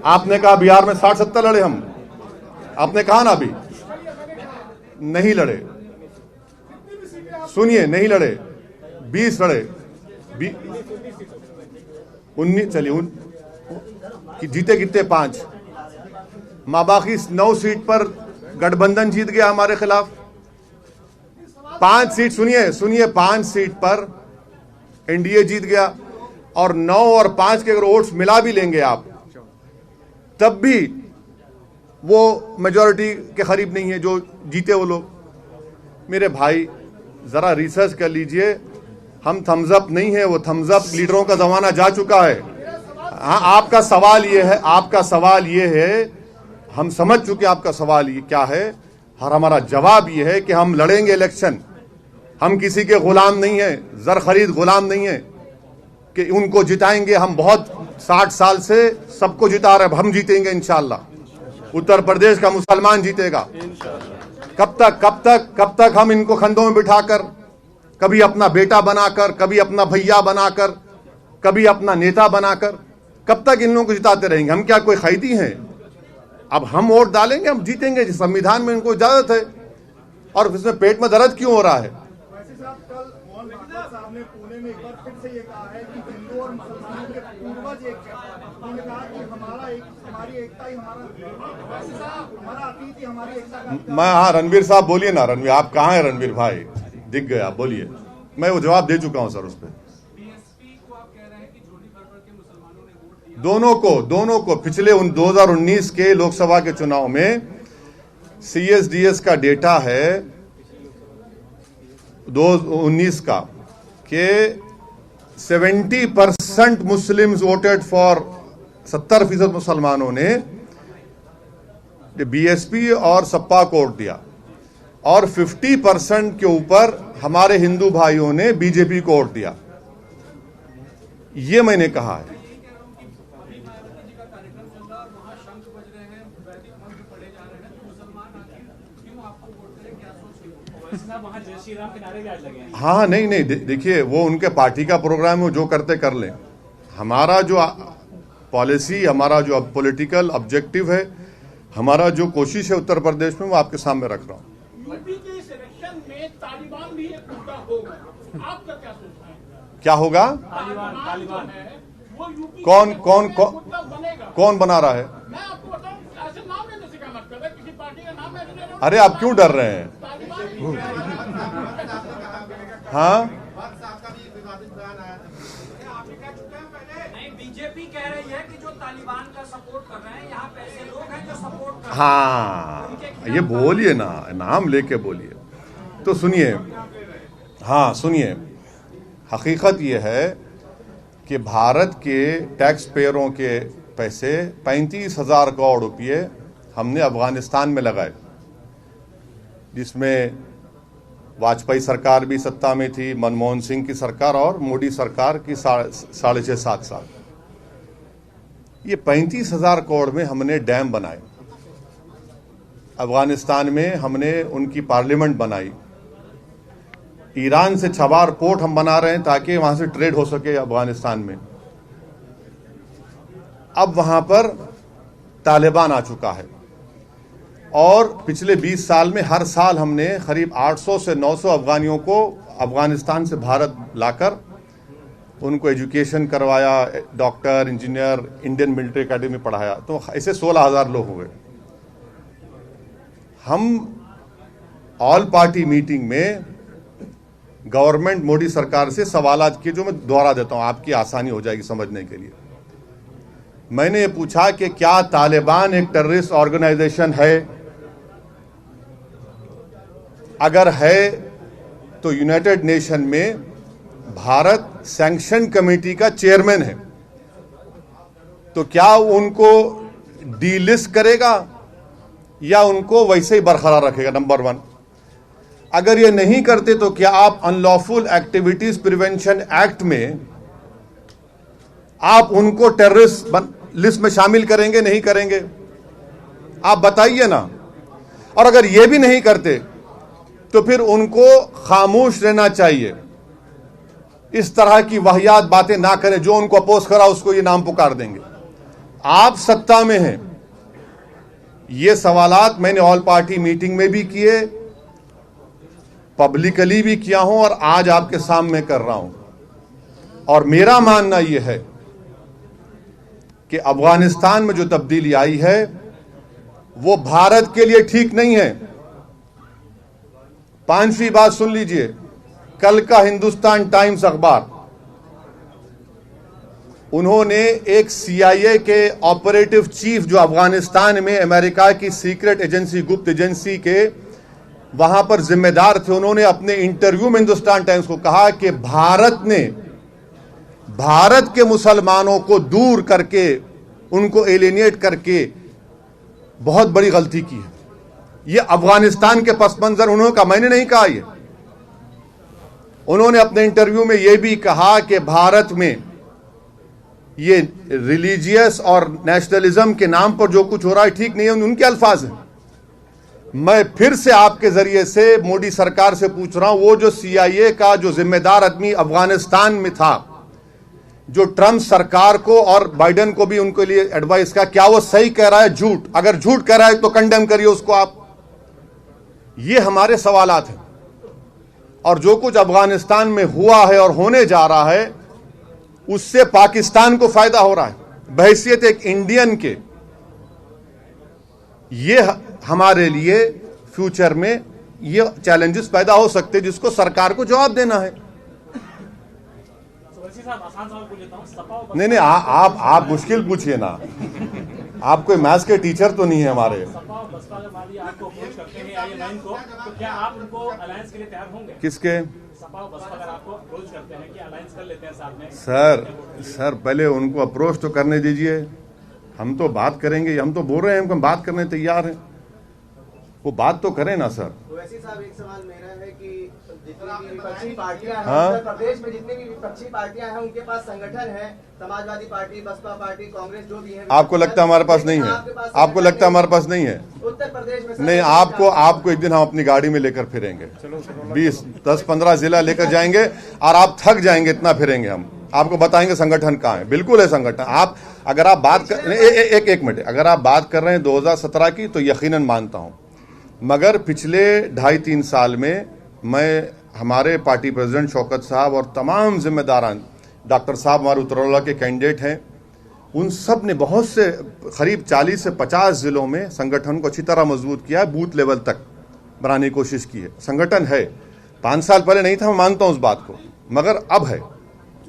आपने कहा बिहार में 60-70 लड़े हम, आपने कहा ना अभी नहीं लड़े। सुनिए, नहीं लड़े, 20 लड़े, 19, चलिए जीते कितने 5, बाकी 9 सीट पर गठबंधन जीत गया हमारे खिलाफ। 5 सीट, सुनिए 5 सीट पर एनडीए जीत गया, और 9 और 5 के अगर वोट्स मिला भी लेंगे आप, तब भी वो मेजॉरिटी के करीब नहीं है जो जीते वो लोग। मेरे भाई जरा रिसर्च कर लीजिए, हम थम्स अप नहीं है, वो थम्स अप लीडरों का जमाना जा चुका है। हाँ, आपका सवाल ये है, हम समझ चुके आपका सवाल ये क्या है, और हमारा जवाब ये है कि हम लड़ेंगे इलेक्शन। हम किसी के गुलाम नहीं है, जर खरीद गुलाम नहीं है कि उनको जिताएंगे। हम बहुत 60 साल से सबको जिता रहे, हम जीतेंगे इंशाल्लाह। उत्तर प्रदेश का मुसलमान जीतेगा। कब तक हम इनको कंधों में बिठाकर, कभी अपना बेटा बनाकर, कभी अपना भैया बनाकर, कभी अपना नेता बनाकर, कब तक इन लोगों को जिताते रहेंगे? हम क्या कोई खैदी हैं? अब हम वोट डालेंगे, हम जीतेंगे। संविधान में इनको इजाजत है, और इसमें पेट में दर्द क्यों हो रहा है? साहब ने पुणे में एक बार फिर से ये कहा है कि हिंदू और मुसलमानों के पूर्वज एक है। उन्होंने कहा कि हमारी एकता ही हमारा अतीत ही हमारी एकता का। मैं, हाँ, रणवीर साहब बोलिए ना। रणवीर, आप कहाँ हैं? रणवीर भाई दिख गए, आप बोलिए। मैं वो जवाब दे चुका हूँ सर उस पर। दोनों को पिछले 2019 के लोकसभा के चुनाव में CSDS का डेटा है 2019 का कि 70% मुस्लिम्स वोटेड फॉर, 70% मुसलमानों ने BSP और सपा को वोट दिया, और 50% के ऊपर हमारे हिंदू भाइयों ने बीजेपी को वोट दिया। ये मैंने कहा है। हाँ, नहीं, देखिए, वो उनके पार्टी का प्रोग्राम है, जो करते कर लें। हमारा जो पॉलिसी, हमारा जो पॉलिटिकल ऑब्जेक्टिव है, हमारा जो कोशिश है उत्तर प्रदेश में, वो आपके सामने रख रहा हूँ। यूपी के इस इलेक्शन में तालिबान भी एक मुद्दा होगा, आपका क्या सोचना है? क्या होगा? तालिबान है वो यूपी कौन बना रहा है? मैं आपको बताऊं, ऐसे नाम लेने से क्या मतलब है? किसी पार्टी का नाम ऐसे ले रहा हूं। अरे आप क्यों डर रहे हैं? हाँ, बीजेपी कह रही है कि जो तालिबान का सपोर्ट कर रहे हैं, यहाँ पे ऐसे लोग हैं जो सपोर्ट कर रहे हैं। हाँ, ये बोलिए ना, नाम लेके बोलिए। तो सुनिए, हाँ सुनिए, हकीकत ये है कि भारत के टैक्स पेयरों के पैसे 35,000 करोड़ रुपये हमने अफगानिस्तान में लगाए, जिसमें वाजपेयी सरकार भी सत्ता में थी, मनमोहन सिंह की सरकार और मोदी सरकार की 6.5-7 साल। ये 35,000 करोड़ में हमने डैम बनाए, अफगानिस्तान में हमने उनकी पार्लियामेंट बनाई, ईरान से छबार पोर्ट हम बना रहे हैं ताकि वहां से ट्रेड हो सके अफगानिस्तान में। अब वहां पर तालिबान आ चुका है, और पिछले 20 साल में हर साल हमने करीब 800 से 900 अफगानियों को अफगानिस्तान से भारत लाकर उनको एजुकेशन करवाया, doctor, engineer, Indian military academy पढ़ाया। तो ऐसे 16,000 लोग हुए। हम ऑल पार्टी मीटिंग में गवर्नमेंट मोदी सरकार से सवालात किए, जो मैं दोहरा देता हूं, आपकी आसानी हो जाएगी समझने के लिए। मैंने ये पूछा कि क्या तालिबान एक टेररिस्ट ऑर्गेनाइजेशन है? अगर है तो यूनाइटेड नेशन में भारत सैंक्शन कमेटी का चेयरमैन है, तो क्या उनको डीलिस्ट करेगा या उनको वैसे ही बरकरार रखेगा? नंबर 1। अगर ये नहीं करते तो क्या आप अनलॉफुल एक्टिविटीज प्रिवेंशन एक्ट में आप उनको टेररिस्ट लिस्ट में शामिल करेंगे, नहीं करेंगे? आप बताइए ना। और अगर ये भी नहीं करते तो फिर उनको खामोश रहना चाहिए, इस तरह की वाहियात बातें ना करें। जो उनको अपोज करा उसको ये नाम पुकार देंगे। आप सत्ता में हैं, ये सवालात मैंने ऑल पार्टी मीटिंग में भी किए, पब्लिकली भी किया हूं और आज आपके सामने कर रहा हूं। और मेरा मानना यह है कि अफगानिस्तान में जो तब्दीली आई है वो भारत के लिए ठीक नहीं है। पांचवी बात सुन लीजिए, कल का हिंदुस्तान टाइम्स अखबार, उन्होंने एक CIA के ऑपरेटिव चीफ जो अफगानिस्तान में अमेरिका की सीक्रेट एजेंसी, गुप्त एजेंसी के वहां पर जिम्मेदार थे, उन्होंने अपने इंटरव्यू में हिंदुस्तान टाइम्स को कहा कि भारत ने भारत के मुसलमानों को दूर करके, उनको एलिनेट करके बहुत बड़ी गलती की है। ये अफगानिस्तान के पस मंजर उन्होंने कहा, मैंने नहीं कहा। ये उन्होंने अपने इंटरव्यू में यह भी कहा कि भारत में ये रिलीजियस और नेशनलिज्म के नाम पर जो कुछ हो रहा है ठीक नहीं है, उनके अल्फाज हैं। मैं फिर से आपके जरिए से मोदी सरकार से पूछ रहा हूं, वो जो CIA का जो जिम्मेदार आदमी अफगानिस्तान में था, जो ट्रंप सरकार को और बाइडेन को भी उनके लिए एडवाइस का, क्या वो सही कह रहा है झूठ? अगर झूठ कह रहा है तो कंडेम करिए उसको आप। ये हमारे सवालात हैं। और जो कुछ अफगानिस्तान में हुआ है और होने जा रहा है, उससे पाकिस्तान को फायदा हो रहा है। बहैसियत एक इंडियन के ये हमारे लिए फ्यूचर में ये चैलेंजेस पैदा हो सकते हैं, जिसको सरकार को जवाब देना है। नहीं नहीं, आप मुश्किल पूछिए ना। आप कोई मैथ्स के टीचर तो नहीं है हमारे। किसके? सर पहले उनको अप्रोच तो करने दीजिए। हम तो बात करेंगे, हम तो बोल रहे हैं हम बात करने तैयार हैं, वो बात तो करें ना सर। वैसे साहब, एक सवाल मेरा है कि जितनी भी विपक्षी पार्टियां हैं, हाँ? उत्तर प्रदेश में जितनी भी विपक्षी पार्टियां हैं, उनके पास संगठन है, समाजवादी पार्टी, बसपा पार्टी, कांग्रेस, जो भी है। आपको लगता है हमारे पास नहीं है? आपको लगता है हमारे पास नहीं है? उत्तर प्रदेश में नहीं, आपको एक दिन हम अपनी गाड़ी में लेकर फिरेंगे, 10-15 जिला लेकर जाएंगे और आप थक जाएंगे, इतना फिरेंगे हम। आपको बताएंगे संगठन कहाँ है। बिल्कुल है संगठन। आप अगर आप बात कर एक मिनट, अगर आप बात कर रहे हैं 2017 की तो यकीनन मानता हूं, मगर पिछले 2.5-3 साल में मैं, हमारे पार्टी प्रेसिडेंट शौकत साहब और तमाम जिम्मेदारान, डॉक्टर साहब हमारे उत्तरौला के कैंडिडेट हैं, उन सब ने बहुत से करीब 40 से 50 जिलों में संगठन को अच्छी तरह मजबूत किया है, बूथ लेवल तक बनाने की कोशिश की है। संगठन है। 5 साल पहले नहीं था, मैं मानता हूं उस बात को, मगर अब है।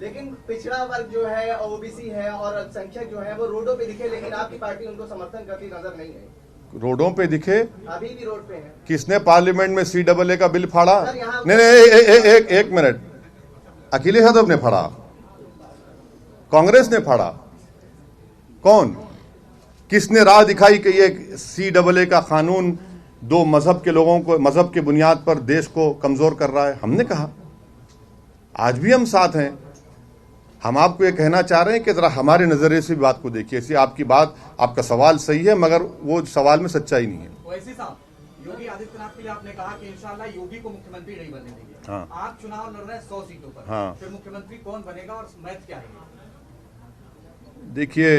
लेकिन पिछड़ा वर्ग जो है, OBC है और अल्पसंख्यक जो है, वो रोडों पे दिखे, लेकिन आपकी पार्टी उनको समर्थन करती नजर नहीं है। रोडों पे दिखे? अभी भी रोड पे है। किसने पार्लियामेंट में CAA का बिल फाड़ा? नहीं, एक मिनट, अखिलेश यादव ने फाड़ा, कांग्रेस ने फाड़ा, कौन? किसने राह दिखाई कि ये CAA का कानून 2 मजहब के लोगों को, मजहब के बुनियाद पर देश को कमजोर कर रहा है? हमने कहा। आज भी हम साथ हैं। हम आपको ये कहना चाह रहे हैं कि जरा हमारे नजरिए से भी बात को देखिए। ऐसी आपकी बात, आपका सवाल सही है, मगर वो सवाल में सच्चाई नहीं है। वैसे साहब, योगी आदित्यनाथ के लिए आपने कहा कि इंशाल्लाह योगी को मुख्यमंत्री नहीं बनने देंगे। हाँ। आप चुनाव लड़ रहे हैं 100 सीटों पर। हाँ। फिर मुख्यमंत्री कौन बनेगा और मैथ क्या है? देखिए,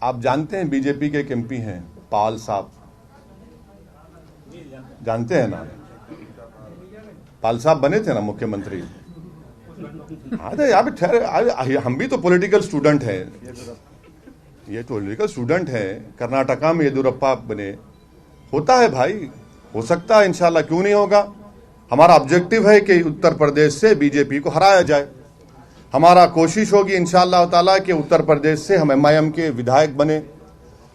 आप जानते हैं बीजेपी के एक MP हैं, पाल साहब, जानते हैं ना? पाल साहब बने थे ना मुख्यमंत्री। हाँ, तो यहाँ पे ठहरे, हम भी तो पॉलिटिकल स्टूडेंट हैं, ये तो पॉलिटिकल स्टूडेंट हैं। कर्नाटका में येदियुरप्पा बने, होता है भाई, हो सकता है, इंशाल्लाह क्यों नहीं होगा। हमारा ऑब्जेक्टिव है कि उत्तर प्रदेश से बीजेपी को हराया जाए। हमारा कोशिश होगी इंशाल्लाह ताला कि उत्तर प्रदेश से हम MIM के विधायक बने।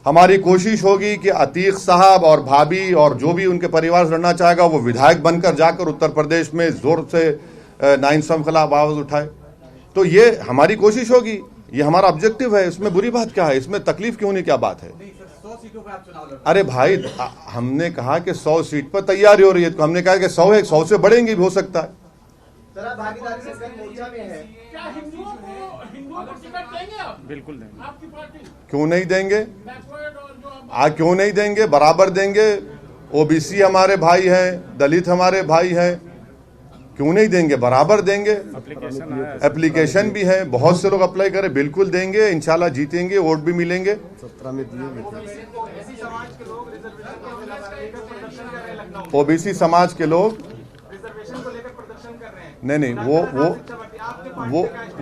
हमारी कोशिश होगी कि अतीक साहब और भाभी और जो भी उनके परिवार से लड़ना चाहेगा वो विधायक बनकर जाकर उत्तर प्रदेश में जोर से नाइंसाफी के खिलाफ आवाज उठाए। तो ये हमारी कोशिश होगी, ये हमारा ऑब्जेक्टिव है। इसमें बुरी बात क्या है? इसमें तकलीफ क्यों नहीं? क्या बात है? 100 सीटों पर आप चुनाव लड़ रहे हैं। अरे भाई, हमने कहा कि 100 सीट पर तैयारी हो रही है, तो हमने कहा कि 100 है, 100 से बढ़ेंगे भी हो सकता है। सर, आप भागीदारी से मोर्चा में है। क्या हिंदुओं को टिकट देंगे आप? बिल्कुल देंगे। आपकी पार्टी क्यों नहीं देंगे? बैकवर्ड और जो आज क्यों नहीं देंगे? बराबर देंगे। OBC हमारे भाई हैं, दलित हमारे भाई हैं, क्यों नहीं देंगे, बराबर देंगे। एप्लीकेशन भी है, बहुत से लोग अप्लाई करें, बिल्कुल देंगे, इंशाल्लाह जीतेंगे, वोट भी मिलेंगे। ओबीसी समाज के लोग नहीं,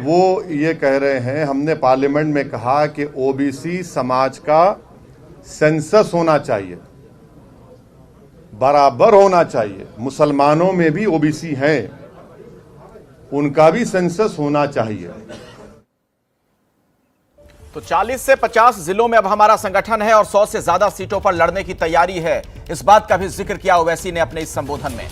वो ये कह रहे हैं, हमने पार्लियामेंट में कहा कि ओबीसी समाज का सेंसस होना चाहिए, बराबर होना चाहिए। मुसलमानों में भी ओबीसी हैं, उनका भी सेंसस होना चाहिए। तो 40 से 50 जिलों में अब हमारा संगठन है और 100 से ज्यादा सीटों पर लड़ने की तैयारी है। इस बात का भी जिक्र किया ओवैसी ने अपने इस संबोधन में।